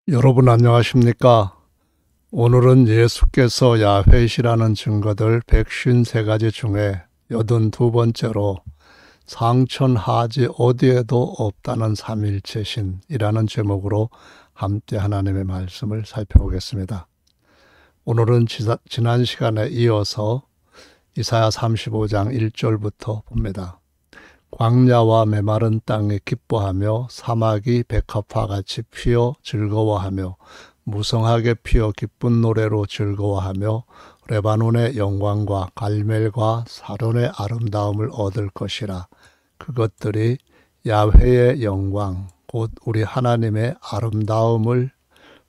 여러분 안녕하십니까? 오늘은 예수께서 야훼시라는 증거들 153가지 중에 82번째로 상천하지 어디에도 없다는 삼일체신이라는 제목으로 함께 하나님의 말씀을 살펴보겠습니다. 오늘은 지난 시간에 이어서 이사야 35장 1절부터 봅니다. 광야와 메마른 땅이 기뻐하며 사막이 백합화 같이 피어 즐거워하며 무성하게 피어 기쁜 노래로 즐거워하며 레바논의 영광과 갈멜과 사론의 아름다움을 얻을 것이라. 그것들이 야훼의 영광 곧 우리 하나님의 아름다움을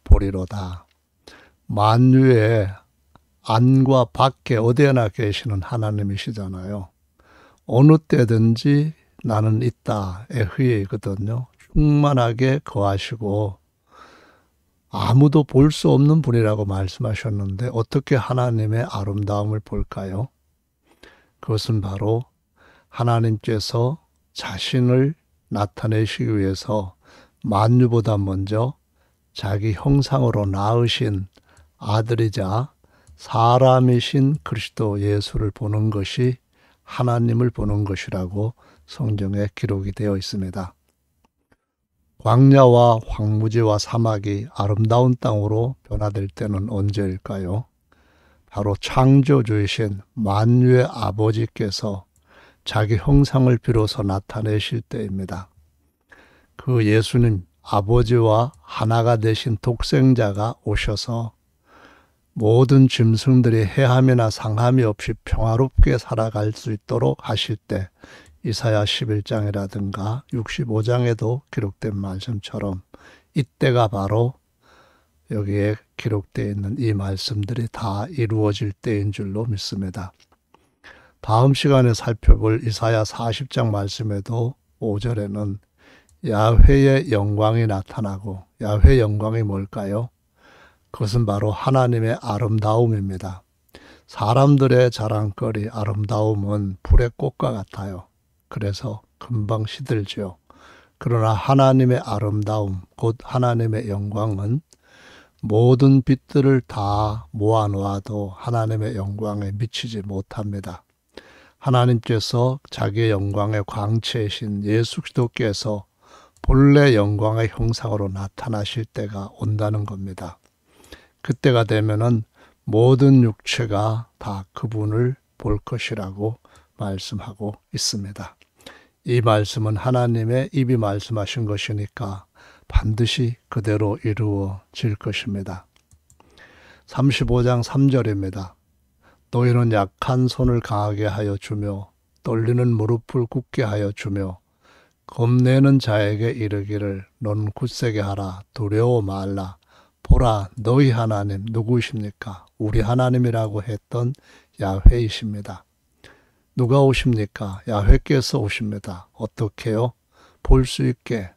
보리로다. 만유의 안과 밖에 어디에나 계시는 하나님이시잖아요. 어느 때든지 나는 있다의 흐이거든요. 충만하게 거하시고 아무도 볼 수 없는 분이라고 말씀하셨는데 어떻게 하나님의 아름다움을 볼까요? 그것은 바로 하나님께서 자신을 나타내시기 위해서 만유보다 먼저 자기 형상으로 낳으신 아들이자 사람이신 그리스도 예수를 보는 것이 하나님을 보는 것이라고 성경에 기록이 되어 있습니다. 광야와 황무지와 사막이 아름다운 땅으로 변화될 때는 언제일까요? 바로 창조주이신 만유의 아버지께서 자기 형상을 비로소 나타내실 때입니다. 그 예수님 아버지와 하나가 되신 독생자가 오셔서 모든 짐승들이 해함이나 상함이 없이 평화롭게 살아갈 수 있도록 하실 때 이사야 11장이라든가 65장에도 기록된 말씀처럼 이때가 바로 여기에 기록되어 있는 이 말씀들이 다 이루어질 때인 줄로 믿습니다. 다음 시간에 살펴볼 이사야 40장 말씀에도 5절에는 야훼의 영광이 나타나고 야훼의 영광이 뭘까요? 그것은 바로 하나님의 아름다움입니다. 사람들의 자랑거리 아름다움은 불의 꽃과 같아요. 그래서 금방 시들지요. 그러나 하나님의 아름다움, 곧 하나님의 영광은 모든 빛들을 다 모아놓아도 하나님의 영광에 미치지 못합니다. 하나님께서 자기의 영광의 광채이신 예수 그리스도께서 본래 영광의 형상으로 나타나실 때가 온다는 겁니다. 그때가 되면은 모든 육체가 다 그분을 볼 것이라고 말씀하고 있습니다. 이 말씀은 하나님의 입이 말씀하신 것이니까 반드시 그대로 이루어질 것입니다. 35장 3절입니다. 너희는 약한 손을 강하게 하여 주며 떨리는 무릎을 굳게 하여 주며 겁내는 자에게 이르기를 넌 굳세게 하라 두려워 말라. 보라 너희 하나님 누구십니까? 우리 하나님이라고 했던 야훼이십니다. 누가 오십니까? 야훼께서 오십니다. 어떻게요? 볼 수 있게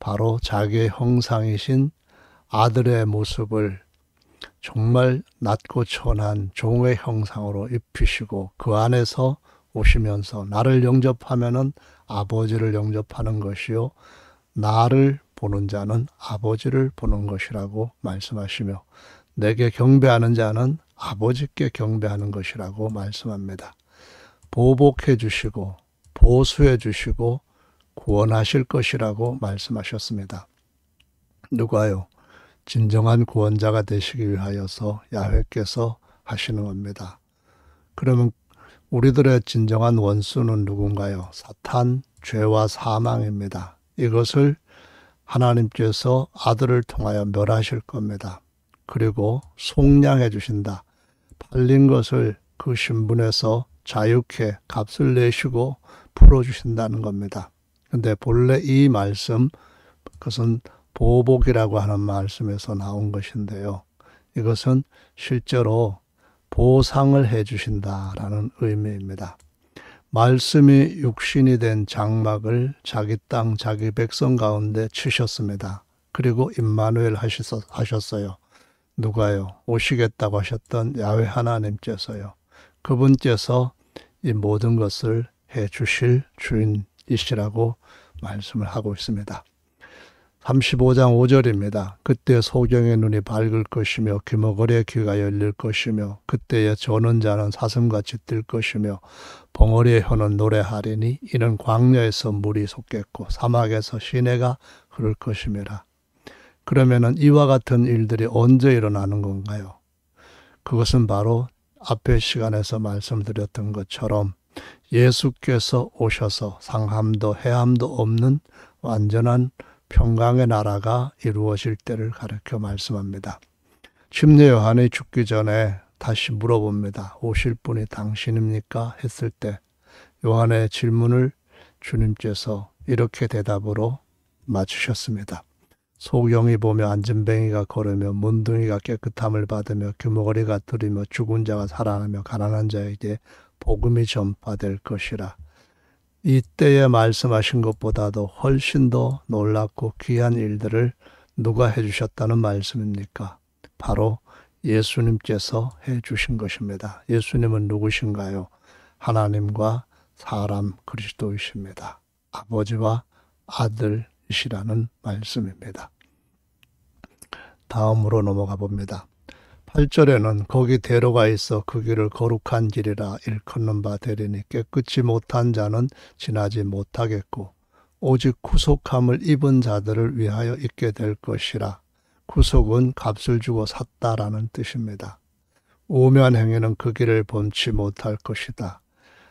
바로 자기의 형상이신 아들의 모습을 정말 낮고 천한 종의 형상으로 입히시고 그 안에서 오시면서 나를 영접하면은 아버지를 영접하는 것이요 나를 보는 자는 아버지를 보는 것이라고 말씀하시며 내게 경배하는 자는 아버지께 경배하는 것이라고 말씀합니다. 보복해 주시고 보수해 주시고 구원하실 것이라고 말씀하셨습니다. 누가요? 진정한 구원자가 되시기 위하여서 야훼께서 하시는 겁니다. 그러면 우리들의 진정한 원수는 누군가요? 사탄, 죄와 사망입니다. 이것을 하나님께서 아들을 통하여 멸하실 겁니다. 그리고 속량해 주신다. 팔린 것을 그 신분에서 자유케 값을 내시고 풀어주신다는 겁니다. 근데 본래 이 말씀, 그것은 보복이라고 하는 말씀에서 나온 것인데요. 이것은 실제로 보상을 해 주신다라는 의미입니다. 말씀이 육신이 된 장막을 자기 땅 자기 백성 가운데 치셨습니다. 그리고 임마누엘 하셨어요. 누가요? 오시겠다고 하셨던 야훼 하나님께서요. 그분께서 이 모든 것을 해 주실 주인이시라고 말씀을 하고 있습니다. 35장 5절입니다. 그때 소경의 눈이 밝을 것이며 귀머거리의 귀가 열릴 것이며 그때에 조는 자는 사슴같이 뛸 것이며 벙어리의 혀는 노래하리니 이는 광야에서 물이 솟겠고 사막에서 시내가 흐를 것임이라. 그러면은 이와 같은 일들이 언제 일어나는 건가요? 그것은 바로 앞의 시간에서 말씀드렸던 것처럼 예수께서 오셔서 상함도 해함도 없는 완전한 평강의 나라가 이루어질 때를 가르쳐 말씀합니다. 침례 요한이 죽기 전에 다시 물어봅니다. 오실 분이 당신입니까? 했을 때 요한의 질문을 주님께서 이렇게 대답으로 맞추셨습니다. 소경이 보며 안진뱅이가 걸으며 문둥이가 깨끗함을 받으며 귀머거리가 들으며 죽은 자가 살아나며 가난한 자에게 복음이 전파될 것이라. 이때에 말씀하신 것보다도 훨씬 더 놀랍고 귀한 일들을 누가 해주셨다는 말씀입니까? 바로 예수님께서 해주신 것입니다. 예수님은 누구신가요? 하나님과 사람 그리스도이십니다. 아버지와 아들이시라는 말씀입니다. 다음으로 넘어가 봅니다. 8절에는 거기 대로가 있어 그 길을 거룩한 길이라 일컫는 바 되리니 깨끗이 못한 자는 지나지 못하겠고 오직 구속함을 입은 자들을 위하여 있게 될 것이라. 구속은 값을 주고 샀다라는 뜻입니다. 우매한 행위는 그 길을 범치 못할 것이다.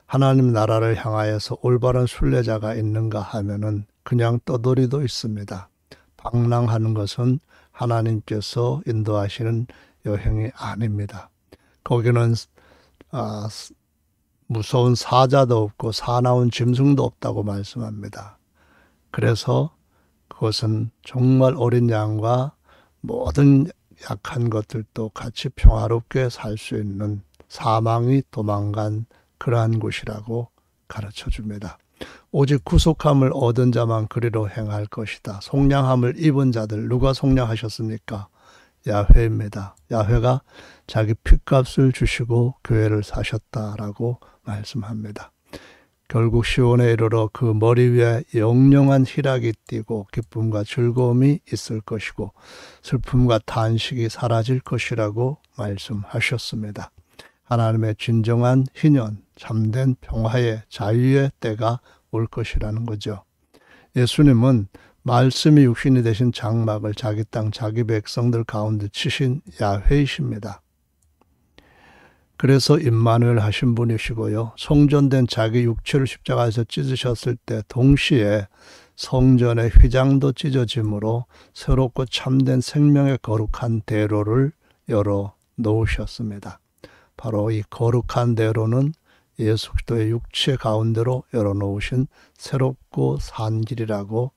하나님 나라를 향하여서 올바른 순례자가 있는가 하면은 그냥 떠돌이도 있습니다. 방랑하는 것은 하나님께서 인도하시는 여행이 아닙니다. 거기는 무서운 사자도 없고 사나운 짐승도 없다고 말씀합니다. 그래서 그것은 정말 어린 양과 모든 약한 것들도 같이 평화롭게 살 수 있는 사망이 도망간 그러한 곳이라고 가르쳐 줍니다. 오직 구속함을 얻은 자만 그리로 행할 것이다. 속량함을 입은 자들, 누가 속량하셨습니까? 야훼입니다. 야훼가 자기 핏값을 주시고 교회를 사셨다라고 말씀합니다. 결국 시온에 이르러 그 머리 위에 영영한 희락이 띠고 기쁨과 즐거움이 있을 것이고 슬픔과 탄식이 사라질 것이라고 말씀하셨습니다. 하나님의 진정한 희년, 참된 평화의 자유의 때가 올 것이라는 거죠. 예수님은 말씀이 육신이 되신 장막을 자기 땅 자기 백성들 가운데 치신 야훼이십니다. 그래서 임마누엘 하신 분이시고요. 성전된 자기 육체를 십자가에서 찢으셨을 때 동시에 성전의 휘장도 찢어짐으로 새롭고 참된 생명의 거룩한 대로를 열어 놓으셨습니다. 바로 이 거룩한 대로는 예수 그리스도의 육체 가운데로 열어놓으신 새롭고 산 길이라고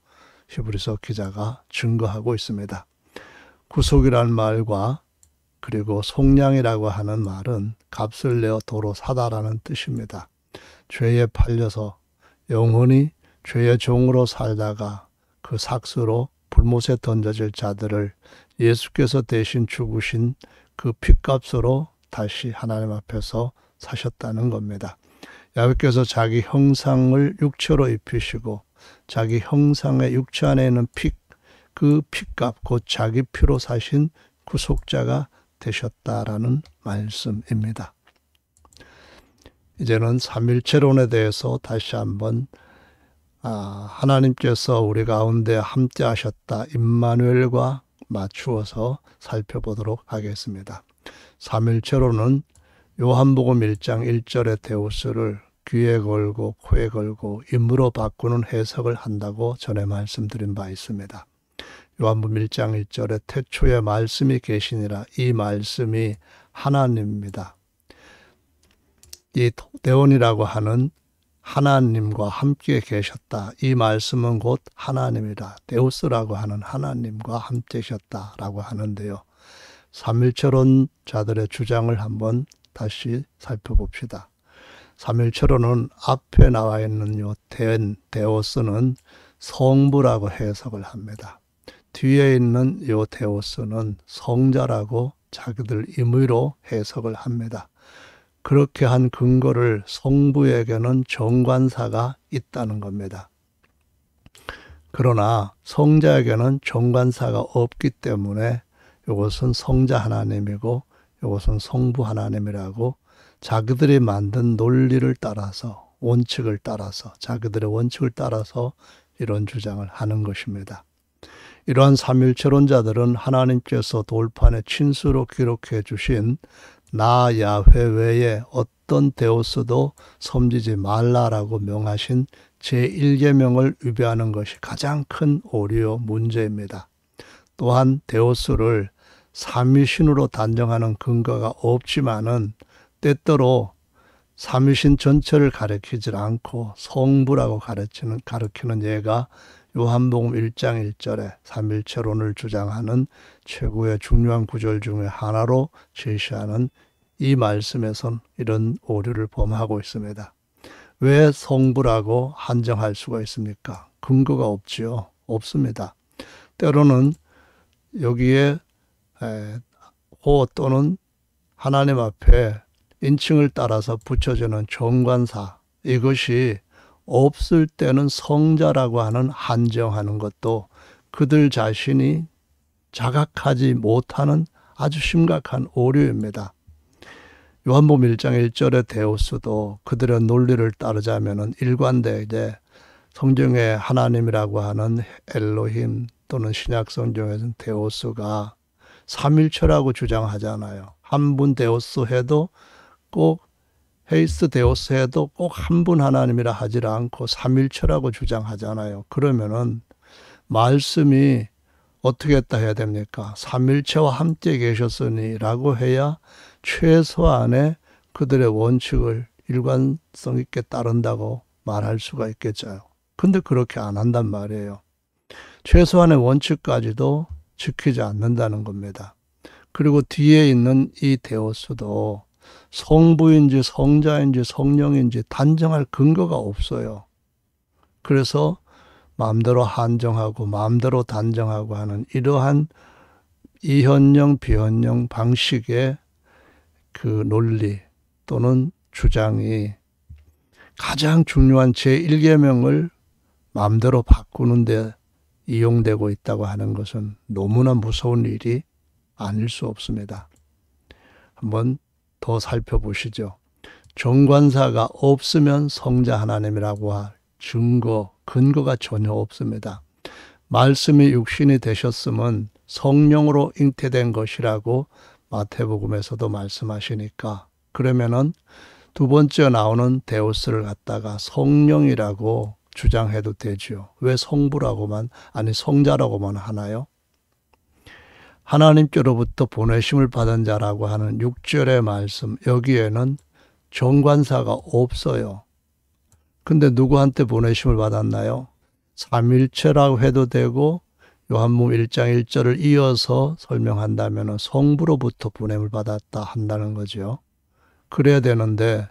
히브리서 기자가 증거하고 있습니다. 구속이라는 말과 그리고 속량이라고 하는 말은 값을 내어 도로 사다라는 뜻입니다. 죄에 팔려서 영원히 죄의 종으로 살다가 그 삭스로 불못에 던져질 자들을 예수께서 대신 죽으신 그 핏값으로 다시 하나님 앞에서 사셨다는 겁니다. 야훼께서 자기 형상을 육체로 입히시고 자기 형상의 육체 안에 있는 그 핏값, 곧 자기 피로 사신 구속자가 되셨다라는 말씀입니다. 이제는 삼일체론에 대해서 다시 한번 하나님께서 우리 가운데 함께 하셨다 임마누엘과 맞추어서 살펴보도록 하겠습니다. 삼일체론은 요한복음 1장 1절의 데우스를 귀에 걸고 코에 걸고 임으로 바꾸는 해석을 한다고 전에 말씀드린 바 있습니다. 요한복음 1장 1절에 태초에 말씀이 계시니라. 이 말씀이 하나님입니다. 이 대원이라고 하는 하나님과 함께 계셨다. 이 말씀은 곧 하나님이다. 데우스라고 하는 하나님과 함께 계셨다라고 하는데요. 삼일체론자들의 주장을 한번 다시 살펴봅시다. 삼일체론은 앞에 나와 있는 요 데오스는 성부라고 해석을 합니다. 뒤에 있는 요 데오스는 성자라고 자기들 임의로 해석을 합니다. 그렇게 한 근거를 성부에게는 정관사가 있다는 겁니다. 그러나 성자에게는 정관사가 없기 때문에 이것은 성자 하나님이고 이것은 성부 하나님이라고 자기들이 만든 논리를 따라서 원칙을 따라서 자기들의 원칙을 따라서 이런 주장을 하는 것입니다. 이러한 삼일체론자들은 하나님께서 돌판에 친수로 기록해 주신 나 야훼 외에 어떤 데오스도 섬기지 말라라고 명하신 제1계명을 위배하는 것이 가장 큰 오류요 문제입니다. 또한 데오스를 삼위신으로 단정하는 근거가 없지만은 때때로 삼위신 전체를 가리키질 않고 성부라고 가리키는 예가 요한복음 1장 1절에 삼일체론을 주장하는 최고의 중요한 구절 중에 하나로 제시하는 이 말씀에선 이런 오류를 범하고 있습니다. 왜 성부라고 한정할 수가 있습니까? 근거가 없지요. 없습니다. 때로는 여기에 호 또는 하나님 앞에 인칭을 따라서 붙여지는 정관사, 이것이 없을 때는 성자라고 하는 한정하는 것도 그들 자신이 자각하지 못하는 아주 심각한 오류입니다. 요한복음 1장 1절의 데오스도 그들의 논리를 따르자면 일관되게 성경의 하나님이라고 하는 엘로힘 또는 신약 성경에서는 데오스가 삼일체라고 주장하잖아요. 한 분 데오스 해도 꼭 헤이스 데오스 해도 꼭 한 분 하나님이라 하지 않고 삼일체라고 주장하잖아요. 그러면은 말씀이 어떻게 했다 해야 됩니까? 삼일체와 함께 계셨으니 라고 해야 최소한의 그들의 원칙을 일관성 있게 따른다고 말할 수가 있겠죠. 근데 그렇게 안 한단 말이에요. 최소한의 원칙까지도 지키지 않는다는 겁니다. 그리고 뒤에 있는 이 데오스도 성부인지 성자인지 성령인지 단정할 근거가 없어요. 그래서 마음대로 한정하고 마음대로 단정하고 하는 이러한 이현령 비현령 방식의 그 논리 또는 주장이 가장 중요한 제1계명을 마음대로 바꾸는 데 이용되고 있다고 하는 것은 너무나 무서운 일이 아닐 수 없습니다. 한번 더 살펴보시죠. 정관사가 없으면 성자 하나님이라고 할 근거가 전혀 없습니다. 말씀이 육신이 되셨음은 성령으로 잉태된 것이라고 마태복음에서도 말씀하시니까 그러면은 두 번째 나오는 데오스를 갖다가 성령이라고 주장해도 되지요. 왜 성부라고만 아니 성자라고만 하나요? 하나님께로부터 보내심을 받은 자라고 하는 6절의 말씀 여기에는 정관사가 없어요. 근데 누구한테 보내심을 받았나요? 삼일체라고 해도 되고 요한복음 1장 1절을 이어서 설명한다면 성부로부터 보냄을 받았다 한다는 거죠. 그래야 되는데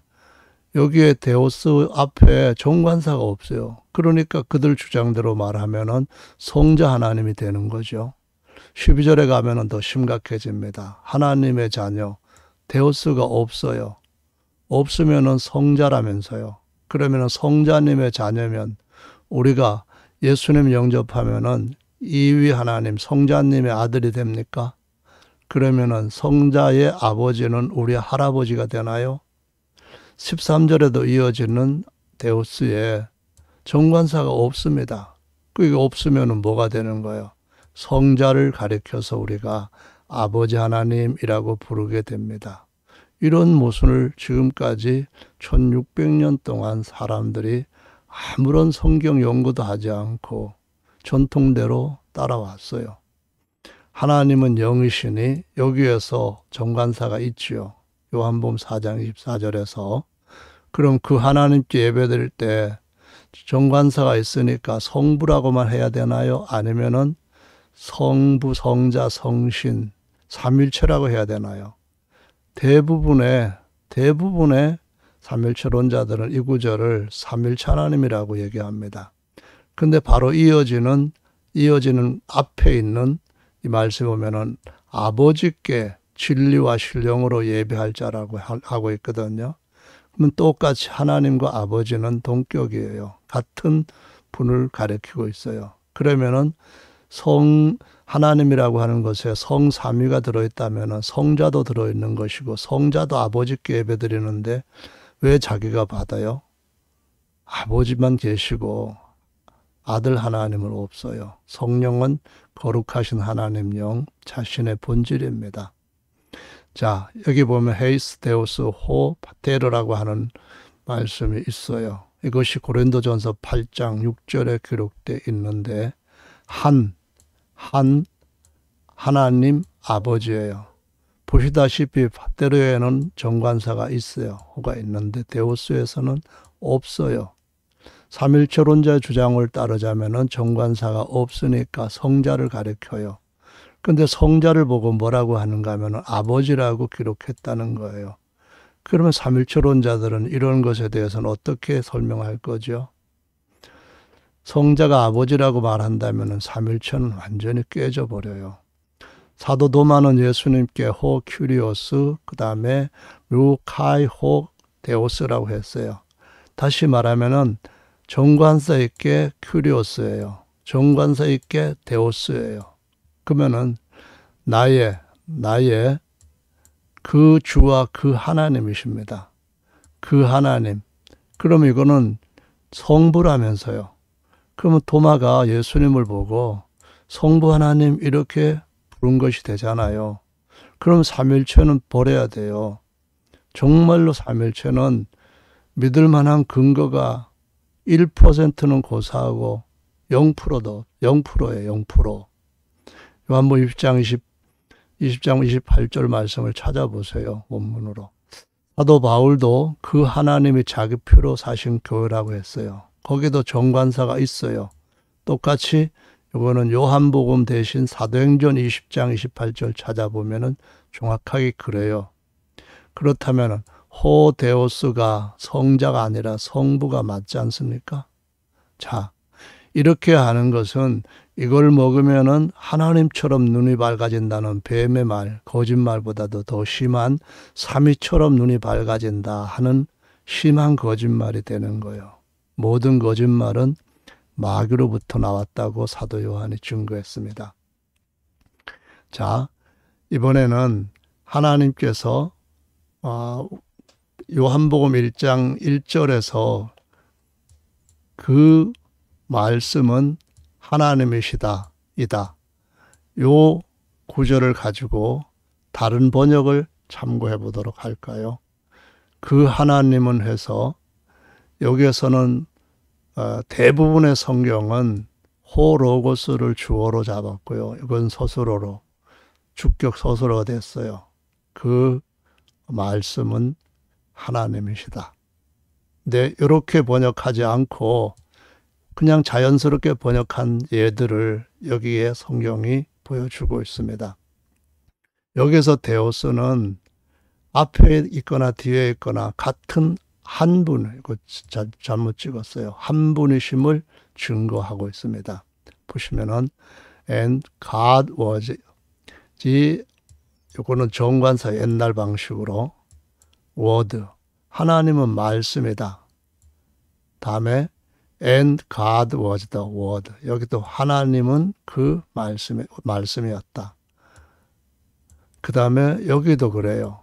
여기에 데오스 앞에 정관사가 없어요. 그러니까 그들 주장대로 말하면 성자 하나님이 되는 거죠. 12절에 가면 더 심각해집니다. 하나님의 자녀 데오스가 없어요. 없으면 성자라면서요. 그러면 성자님의 자녀면 우리가 예수님 영접하면 이위 하나님 성자님의 아들이 됩니까? 그러면 성자의 아버지는 우리 할아버지가 되나요? 13절에도 이어지는 데오스에 정관사가 없습니다. 그게 없으면 뭐가 되는 거예요? 성자를 가리켜서 우리가 아버지 하나님이라고 부르게 됩니다. 이런 모순을 지금까지 1600년 동안 사람들이 아무런 성경 연구도 하지 않고 전통대로 따라왔어요. 하나님은 영이시니 여기에서 정관사가 있지요. 요한복음 4장 24절에서 그럼 그 하나님께 예배드릴 때 정관사가 있으니까 성부라고만 해야 되나요? 아니면은 성부, 성자, 성신, 삼일체라고 해야 되나요? 대부분의 삼일체론자들은 이 구절을 삼일체 하나님이라고 얘기합니다. 근데 바로 이어지는 앞에 있는 이 말씀에 보면은 아버지께 진리와 신령으로 예배할 자라고 하고 있거든요. 그러면 똑같이 하나님과 아버지는 동격이에요. 같은 분을 가리키고 있어요. 그러면은 하나님이라고 하는 것에 성삼위가 들어있다면 성자도 들어있는 것이고 성자도 아버지께 예배드리는데 왜 자기가 받아요? 아버지만 계시고 아들 하나님은 없어요. 성령은 거룩하신 하나님 영 자신의 본질입니다. 자, 여기 보면 헤이스 데우스 호 파테르라고 하는 말씀이 있어요. 이것이 고린도전서 8장 6절에 기록되어 있는데 하나님 아버지예요. 보시다시피 파테르에는 정관사가 있어요. 호가 있는데 데우스에서는 없어요. 삼일체론자의 주장을 따르자면 정관사가 없으니까 성자를 가리켜요. 근데 성자를 보고 뭐라고 하는가 하면 아버지라고 기록했다는 거예요. 그러면 삼일체론자들은 이런 것에 대해서는 어떻게 설명할 거죠? 성자가 아버지라고 말한다면 삼일체는 완전히 깨져버려요. 사도 도마는 예수님께 호 큐리오스, 그 다음에 루카이 호 데오스라고 했어요. 다시 말하면은 정관사 있게 큐리오스예요. 정관사 있게 데오스예요. 그러면은 나의 그 주와 그 하나님이십니다. 그 하나님. 그럼 이거는 성부라면서요. 그러면 도마가 예수님을 보고 성부 하나님 이렇게 부른 것이 되잖아요. 그럼 삼일체는 버려야 돼요. 정말로 삼일체는 믿을 만한 근거가 1%는 고사하고 0%예요. 0%. 요한복음 20장 28절 말씀을 찾아보세요. 원문으로. 사도 바울도 그 하나님이 자기 피로 사신 교회라고 했어요. 거기도 정관사가 있어요. 똑같이 이거는 요한복음 대신 사도행전 20장 28절 찾아보면은 정확하게 그래요. 그렇다면 호데오스가 성자가 아니라 성부가 맞지 않습니까? 자, 이렇게 하는 것은 이걸 먹으면은 하나님처럼 눈이 밝아진다는 뱀의 말, 거짓말보다도 더 심한 삼위처럼 눈이 밝아진다 하는 심한 거짓말이 되는 거예요. 모든 거짓말은 마귀로부터 나왔다고 사도 요한이 증거했습니다. 자, 이번에는 하나님께서 요한복음 1장 1절에서 그 말씀은 하나님이시다. 요 구절을 가지고 다른 번역을 참고해 보도록 할까요? 그 하나님은 해서 여기에서는 대부분의 성경은 호로고스를 주어로 잡았고요. 이건 서술어로 주격 서술어가 됐어요. 그 말씀은 하나님이시다. 근데 이렇게 번역하지 않고 그냥 자연스럽게 번역한 예들을 여기에 성경이 보여주고 있습니다. 여기서 데오스는 앞에 있거나 뒤에 있거나 같은 한 분, 이거 잘못 찍었어요. 한 분이심을 증거하고 있습니다. 보시면은 and God was 이거는 정관사 옛날 방식으로 word 하나님은 말씀이다. 다음에 and God was the word. 여기도 하나님은 그 말씀이었다. 그 다음에 여기도 그래요.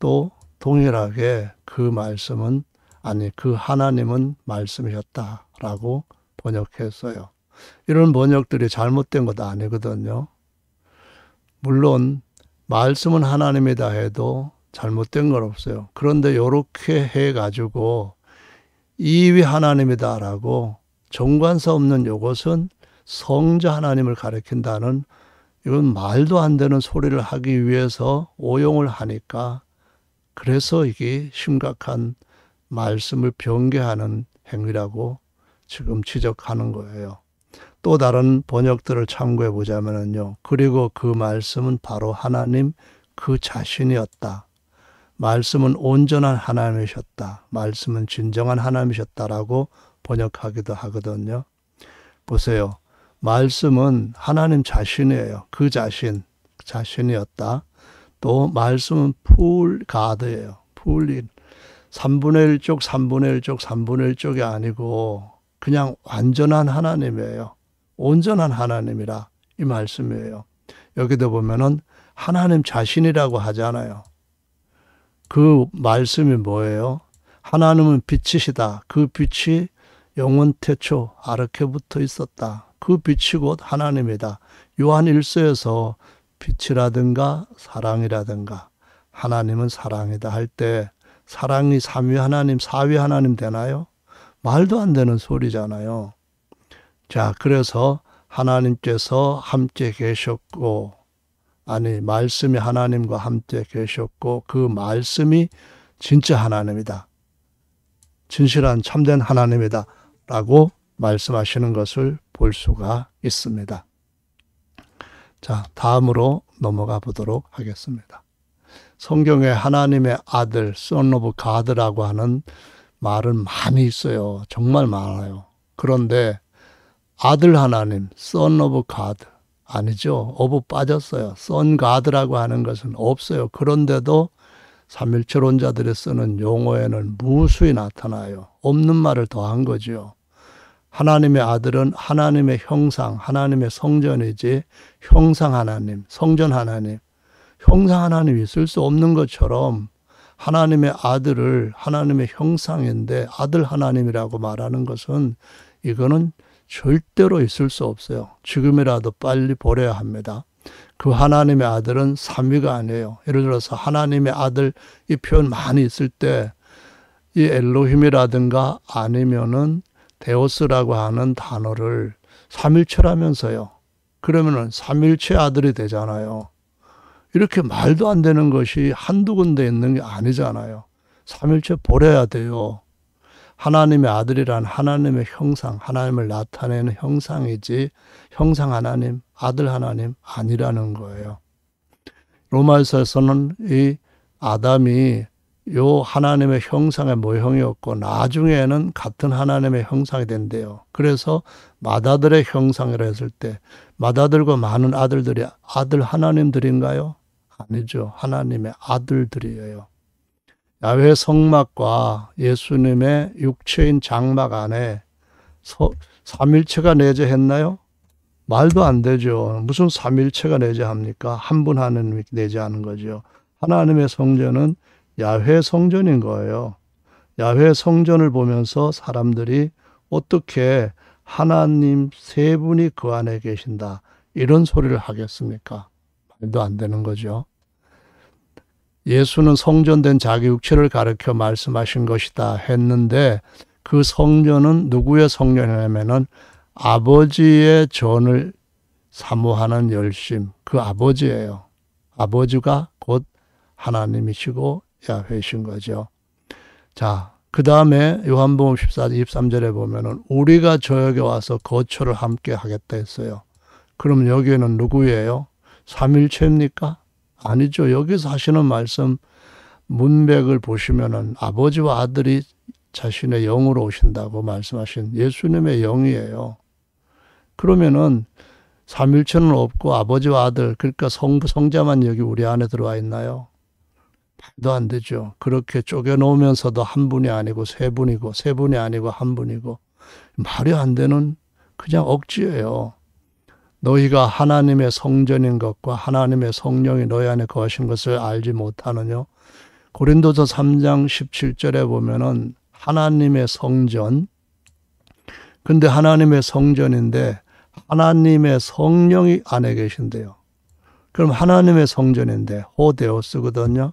또 동일하게 그 말씀은 그 하나님은 말씀이셨다라고 번역했어요. 이런 번역들이 잘못된 것도 아니거든요. 물론 말씀은 하나님이다 해도 잘못된 건 없어요. 그런데 이렇게 해가지고 이위 하나님이다라고 정관사 없는 이것은 성자 하나님을 가리킨다는 이건 말도 안 되는 소리를 하기 위해서 오용을 하니까 그래서 이게 심각한 말씀을 변개하는 행위라고 지금 지적하는 거예요. 또 다른 번역들을 참고해 보자면요. 그리고 그 말씀은 바로 하나님 그 자신이었다. 말씀은 온전한 하나님이셨다. 말씀은 진정한 하나님이셨다라고 번역하기도 하거든요. 보세요. 말씀은 하나님 자신이에요. 그 자신이었다. 또 말씀은 풀 가드예요. 풀린 3분의 1쪽, 3분의 1쪽, 3분의 1쪽이 아니고 그냥 완전한 하나님이에요. 온전한 하나님이라 이 말씀이에요. 여기도 보면은 하나님 자신이라고 하잖아요. 그 말씀이 뭐예요? 하나님은 빛이시다. 그 빛이 영원 태초 아르케부터 있었다. 그 빛이 곧 하나님이다. 요한 1서에서 빛이라든가 사랑이라든가 하나님은 사랑이다 할 때 사랑이 삼위 하나님, 사위 하나님 되나요? 말도 안 되는 소리잖아요. 자, 그래서 하나님께서 함께 계셨고, 아니, 말씀이 하나님과 함께 계셨고, 그 말씀이 진짜 하나님이다. 진실한 참된 하나님이다. 라고 말씀하시는 것을 볼 수가 있습니다. 자, 다음으로 넘어가 보도록 하겠습니다. 성경에 하나님의 아들, Son of God라고 하는 말은 많이 있어요. 정말 많아요. 그런데 아들 하나님, Son of God 아니죠. of 빠졌어요. Son God라고 하는 것은 없어요. 그런데도 삼일체론자들이 쓰는 용어에는 무수히 나타나요. 없는 말을 더한 거죠. 하나님의 아들은 하나님의 형상, 하나님의 성전이지 형상 하나님, 성전 하나님, 형상 하나님이 있을 수 없는 것처럼 하나님의 아들을 하나님의 형상인데 아들 하나님이라고 말하는 것은 이거는 절대로 있을 수 없어요. 지금이라도 빨리 버려야 합니다. 그 하나님의 아들은 삼위가 아니에요. 예를 들어서 하나님의 아들 이 표현 많이 있을 때 이 엘로힘이라든가 아니면은 데오스라고 하는 단어를 삼일체라면서요. 그러면은 삼일체 아들이 되잖아요. 이렇게 말도 안 되는 것이 한두 군데 있는 게 아니잖아요. 삼일체 버려야 돼요. 하나님의 아들이란 하나님의 형상, 하나님을 나타내는 형상이지 형상 하나님, 아들 하나님 아니라는 거예요. 로마서에서는 이 아담이 요 하나님의 형상의 모형이었고 나중에는 같은 하나님의 형상이 된대요. 그래서 맏아들의 형상이라 했을 때 맏아들과 많은 아들들이 아들 하나님들인가요? 아니죠. 하나님의 아들들이에요. 야훼 성막과 예수님의 육체인 장막 안에 삼일체가 내재했나요? 말도 안 되죠. 무슨 삼일체가 내재합니까? 한 분 하나님이 내재하는 거죠. 하나님의 성전은 야훼 성전인 거예요. 야훼 성전을 보면서 사람들이 어떻게 하나님 세 분이 그 안에 계신다 이런 소리를 하겠습니까? 말도 안 되는 거죠. 예수는 성전된 자기 육체를 가르쳐 말씀하신 것이다 했는데 그 성전은 누구의 성전이냐면은 아버지의 전을 사모하는 열심, 그 아버지예요. 아버지가 곧 하나님이시고 야훼신 거죠. 자, 그 다음에 요한복음 14장 23절에 보면은 우리가 저에게 와서 거처를 함께 하겠다 했어요. 그럼 여기에는 누구예요? 삼일체입니까? 아니죠. 여기서 하시는 말씀 문맥을 보시면은 아버지와 아들이 자신의 영으로 오신다고 말씀하신 예수님의 영이에요. 그러면은 삼일체는 없고 아버지와 아들, 그러니까 성자만 여기 우리 안에 들어와 있나요? 말도 안 되죠. 그렇게 쪼개놓으면서도 한 분이 아니고 세 분이고 세 분이 아니고 한 분이고 말이 안 되는 그냥 억지예요. 너희가 하나님의 성전인 것과 하나님의 성령이 너희 안에 거하신 것을 알지 못하느냐? 고린도서 3장 17절에 보면은 하나님의 성전, 근데 하나님의 성전인데 하나님의 성령이 안에 계신대요. 그럼 하나님의 성전인데 호데오스거든요.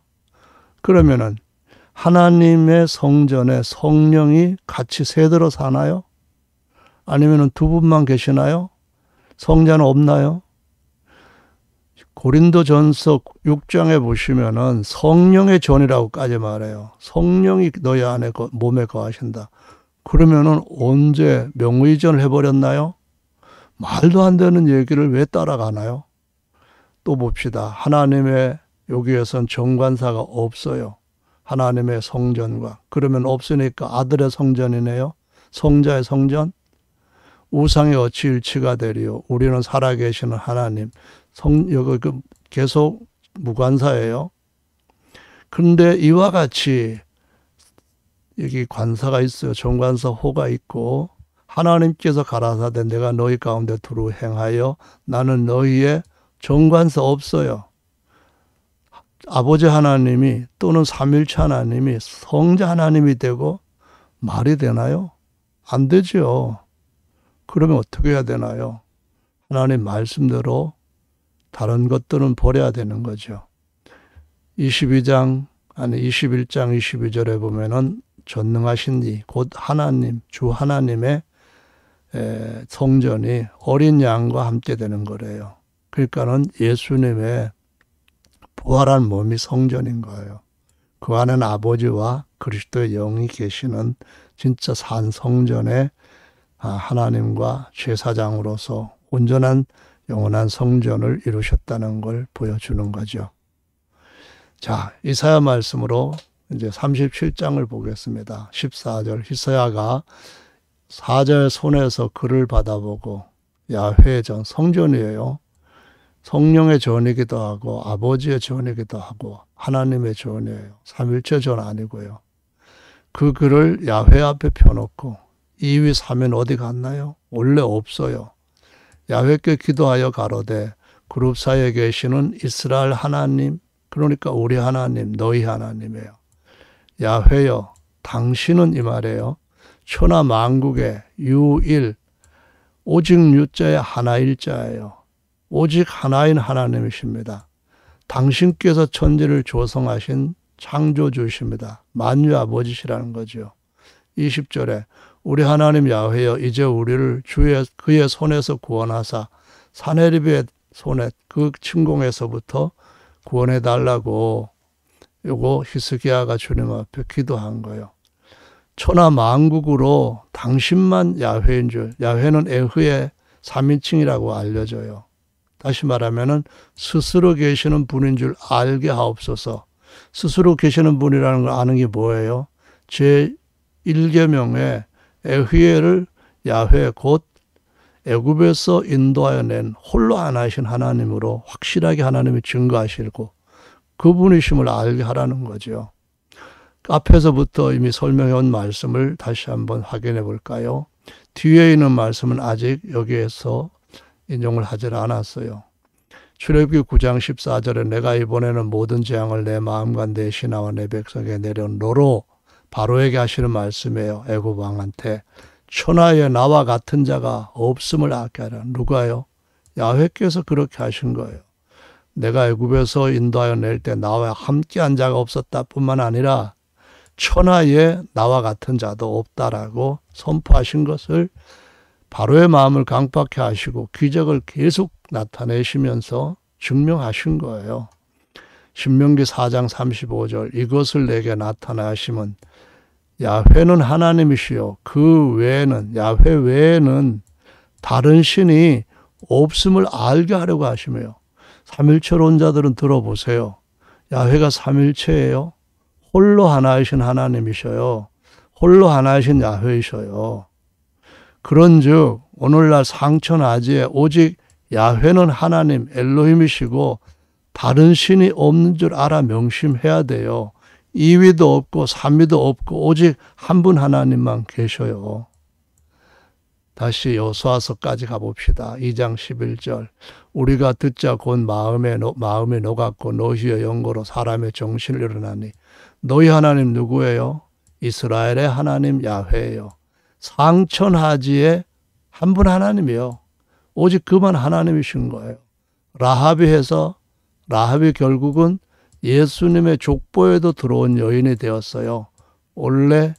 그러면은 하나님의 성전에 성령이 같이 세들어 사나요? 아니면은 두 분만 계시나요? 성자는 없나요? 고린도전서 6장에 보시면은 성령의 전이라고까지 말해요. 성령이 너희 안에 몸에 거하신다. 그러면은 언제 명의전을 해버렸나요? 말도 안 되는 얘기를 왜 따라가나요? 또 봅시다. 하나님의 여기에선 정관사가 없어요. 하나님의 성전과. 그러면 없으니까 아들의 성전이네요. 성자의 성전. 우상이 어찌 일치가 되리요. 우리는 살아계시는 하나님. 여기 계속 무관사예요. 그런데 이와 같이 여기 관사가 있어요. 정관사 호가 있고 하나님께서 가라사대 내가 너희 가운데 두루 행하여 나는 너희의 정관사 없어요. 아버지 하나님이 또는 삼일체 하나님이 성자 하나님이 되고 말이 되나요? 안 되죠. 그러면 어떻게 해야 되나요? 하나님 말씀대로 다른 것들은 버려야 되는 거죠. 21장 22절에 보면은 전능하신 이 곧 하나님, 주 하나님의 성전이 어린 양과 함께 되는 거래요. 그러니까는 예수님의 부활한 몸이 성전인 거예요. 그 안에는 아버지와 그리스도의 영이 계시는 진짜 산 성전에 하나님과 제사장으로서 온전한 영원한 성전을 이루셨다는 걸 보여주는 거죠. 자, 이사야 말씀으로 이제 37장을 보겠습니다. 14절 히스야가 사자의 손에서 글을 받아보고 야훼의 전 성전이에요. 성령의 전이기도 하고 아버지의 전이기도 하고 하나님의 전이에요. 삼일체 전 아니고요. 그 글을 야훼 앞에 펴놓고 2위 3인 어디 갔나요? 원래 없어요. 야훼께 기도하여 가로되 그룹 사이에 계시는 이스라엘 하나님, 그러니까 우리 하나님, 너희 하나님이에요. 야훼여 당신은 이 말이에요. 천하 만국의 유일 오직 유자의 하나일 자예요. 오직 하나인 하나님이십니다. 당신께서 천지를 조성하신 창조주십니다. 만유 아버지시라는 거죠. 20절에 우리 하나님 야훼여 이제 우리를 그의 손에서 구원하사 사네립의 손에 그 침공에서부터 구원해 달라고 요거 히스기야가 주님 앞에 기도한 거예요. 천하 만국으로 당신만 야훼인 줄, 야훼는 에흐의 3인칭이라고 알려져요. 다시 말하면은 스스로 계시는 분인 줄 알게 하옵소서. 스스로 계시는 분이라는 걸 아는 게 뭐예요? 제1계명에 에흐예를 야훼 곧 애굽에서 인도하여 낸 홀로 하나이신 하나님으로 확실하게 하나님이 증거하시고 그분이심을 알게 하라는 거죠. 앞에서부터 이미 설명해 온 말씀을 다시 한번 확인해 볼까요? 뒤에 있는 말씀은 아직 여기에서 인용을 하지 않았어요. 출애굽기 9장 14절에 내가 이번에는 모든 재앙을 내 마음과 내 신하와 내 백성에게 내려놓으로 바로에게 하시는 말씀이에요. 애굽 왕한테 천하에 나와 같은 자가 없음을 알게 하라. 누가요? 야훼께서 그렇게 하신 거예요. 내가 애굽에서 인도하여 낼 때 나와 함께한 자가 없었다 뿐만 아니라 천하에 나와 같은 자도 없다라고 선포하신 것을 바로의 마음을 강팍해 하시고 기적을 계속 나타내시면서 증명하신 거예요. 신명기 4장 35절 이것을 내게 나타나시면 야훼는 하나님이시요 그 외에는 야훼 외에는 다른 신이 없음을 알게 하려고 하시며요. 삼일체론자들은 들어보세요. 야훼가 삼일체예요. 홀로 하나이신 하나님이셔요. 홀로 하나이신 야훼이셔요. 그런즉 오늘날 상천하지에 오직 야훼는 하나님 엘로힘이시고 다른 신이 없는 줄 알아 명심해야 돼요. 2위도 없고 3위도 없고 오직 한 분 하나님만 계셔요. 다시 여호수아서까지 가봅시다. 2장 11절 우리가 듣자 곧 마음이 녹았고 너희의 영고로 사람의 정신을 일어나니 너희 하나님 누구예요? 이스라엘의 하나님 야훼예요. 상천하지에 한 분 하나님이요. 오직 그만 하나님이신 거예요. 라합이 해서 라합이 결국은 예수님의 족보에도 들어온 여인이 되었어요. 원래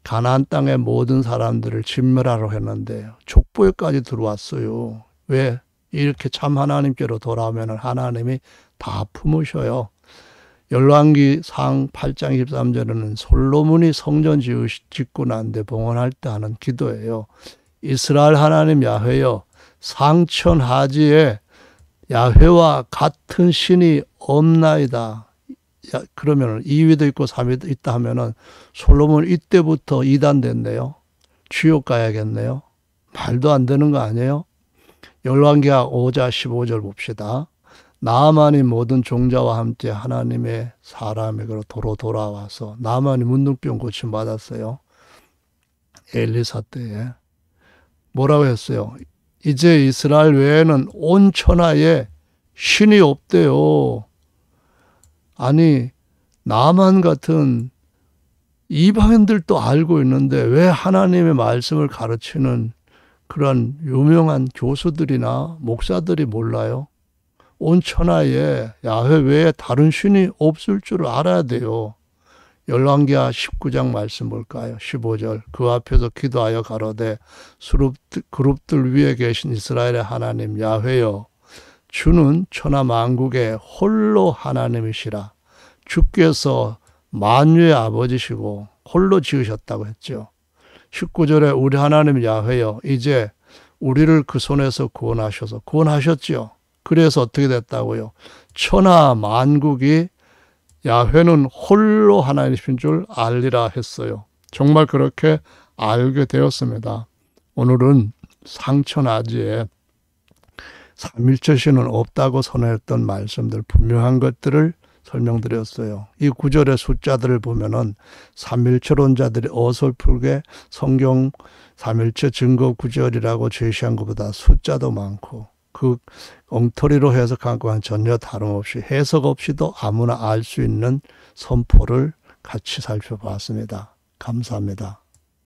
가나안 땅의 모든 사람들을 진멸하러 했는데 족보에까지 들어왔어요. 왜? 이렇게 참 하나님께로 돌아오면 하나님이 다 품으셔요. 열왕기 상 8장 23절에는 솔로몬이 성전 짓고 난 뒤 봉헌할 때 하는 기도예요. 이스라엘 하나님 야훼여 상천하지에 야훼와 같은 신이 없나이다. 그러면 2위도 있고 3위도 있다 하면은 솔로몬 이때부터 이단됐네요. 지옥 가야겠네요. 말도 안 되는 거 아니에요? 열왕기하 5장 15절 봅시다. 나아만이 모든 종자와 함께 하나님의 사람에게로 도로 돌아와서 나아만이 문둥병 고침 받았어요. 엘리사 때에. 뭐라고 했어요? 이제 이스라엘 외에는 온 천하에 신이 없대요. 아니, 나만 같은 이방인들도 알고 있는데 왜 하나님의 말씀을 가르치는 그런 유명한 교수들이나 목사들이 몰라요? 온 천하에 야훼 외에 다른 신이 없을 줄 알아야 돼요. 열왕기하 19장 말씀 볼까요? 15절. 그 앞에서 기도하여 가로되 그룹들 위에 계신 이스라엘의 하나님 야훼여 주는 천하 만국의 홀로 하나님이시라. 주께서 만유의 아버지시고 홀로 지으셨다고 했죠. 19절에 우리 하나님 야훼여 이제 우리를 그 손에서 구원하셔서 구원하셨지요. 그래서 어떻게 됐다고요? 천하 만국이 야훼는 홀로 하나님이신 줄 알리라 했어요. 정말 그렇게 알게 되었습니다. 오늘은 상천하지에 삼일체신은 없다고 선언했던 말씀들 분명한 것들을 설명드렸어요. 이 구절의 숫자들을 보면은 삼일체론자들이 어설프게 성경 삼일체 증거 구절이라고 제시한 것보다 숫자도 많고 그 엉터리로 해석한 것과는 전혀 다름없이 해석 없이도 아무나 알 수 있는 선포를 같이 살펴봤습니다. 감사합니다.